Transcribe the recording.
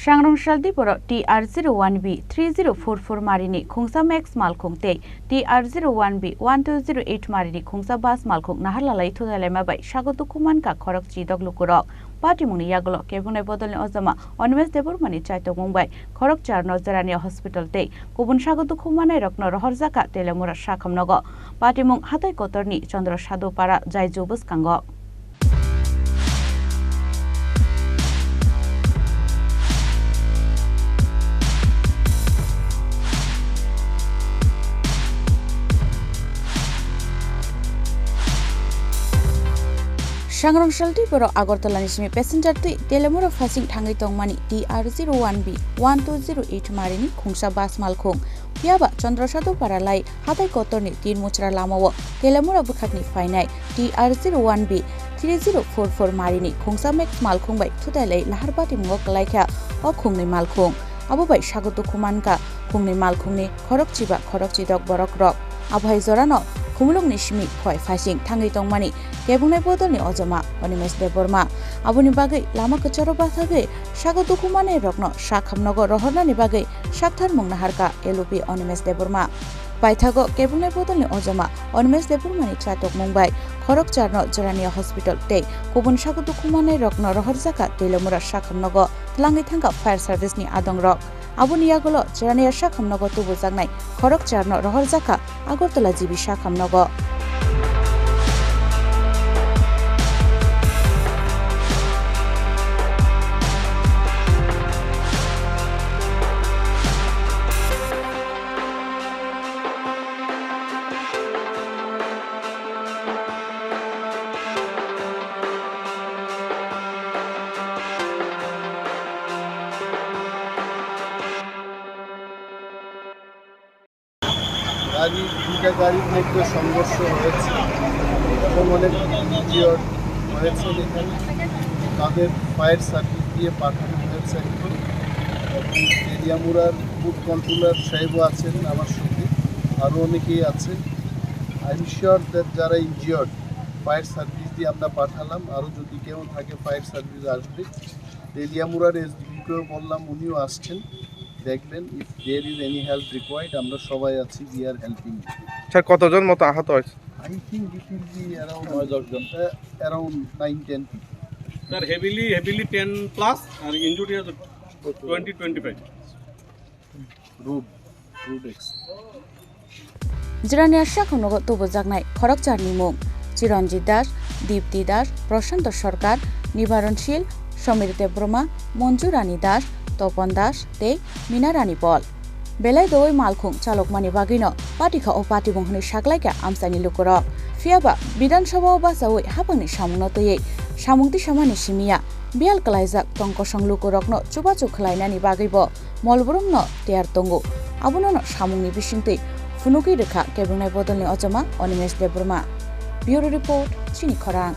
Sangrong Tripura TR01B 3044 Marini Khungsa Maxx Malkhung Te TR01B 1208 Marini Khungsa Bas Malkhung Naharlalai Thutailaimani Sago Dukho Mankha Khorokchidok Lukurok Party Muni Yagolo Kebune Bodolni Ozama Thutailaimani Chaitok Mumbai Khorokchidok Jarani Hospital Te Kubun Sago Dukho Manai Rokno Rohorzaka Telemura Shakamnogo Party Mung Hatai Kotorni Chandra Shado Para Jai Jobus Kango Sangrong Tripura Agortala Nishimi Passesnger Telemura Fasing Thutailaimani TR01B 1208 Marini Khungsa Bas Malkhung Piaba Chandra Shado Paralai Hatai Kotorni Tin Muchra Lamawo Telemura Bukhakni Fainai TR01B 3044 Marini Khungsa Maxx Malkhung by Thutailaimani Laharbati Mungok Laika or Khungni Malkhung Abu by Sago Dukho Mankha Khungni Malkhungni Khorokchidok Borokrok Abhai Zorano Khumulung Nishimi Khoi Fasing Thutailaimani Kebune Bodolni Ozama Onimes Deborma Abuni Bagai Lama Kacharo Bathage Sago Dukho Manai Rokno Shakhamnogo Rohornani Bagai Shakthar Mung Naharka Elupi Onimes Deborma Paithago Kebune Bodolni Ozama Onimes Debormani Chaitok Mumbai Khorokchidok Jarani Hospital Te Kubun Sago Dukho Manai Rokno Rohorzaka Telemura Shakhamnogo Tlangi Thangka Fire Service ni Adongrok Abuni Yagolo Jarani Shakhamnogo Tubu Jagnai Khorokchidok Rohorzaka Agortala Jibi Shakhamnogo দুইটা গাড়ির মধ্যে সংঘর্ষ হয়েছে এবং অনেক injured হয়েছে এখানে তাদের ফায়ার সার্ভিস দিয়ে পাঠানো হয়েছে এখন এবং এরিয়ামুরার ফুড কন্ট্রোলার সাহেবও আছেন আমার সঙ্গে আরও অনেকেই আছে আই এম শিওর দ্যাট যারা ইনজিওর্ড ফায়ার সার্ভিস দিয়ে আমরা পাঠালাম আরও যদি কেউ থাকে ফায়ার সার্ভিস আসবে এরিয়ামুরার এসডিপিকেও বললাম উনিও আসছেন দেখবেন if there is any help required আমরা সবাই আছি উই আর হেল্পিং স্যার কতজন মতো আহত হয়েছে I think it will be around 9-10 জন অ্যারাউন্ড 9-10 স্যার হেভিলি 10 প্লাস আর ইনজুরি আছে 20-25 রোড এক্স Jarani Shakhamnogo Tubu Jagnai Khorokchidok Mung Chiranjit Das Dipti Das Prashant Sarkar Nibaranshil Samir Debroma Monju Rani Das Topon Das Te Mina Rani Pol Belai Doi Malkhung Chalokmani Bagino Patika o Pati Bunghni Shaklaika Amsani Lukurok Fiaba Bidan Sabha Basawai Hapani Shamunotoye Shamungti Shamani Shimia Bial Kalaizak Tongkosang Lukurokno Chubachu Khlainani Bagibo Molburumno Tiar Tongo Abunono Shamungni Bishinte Funuki Rekha Kebune Bodolni Ozama Onimes Deborma Bureau Report Chini Khorang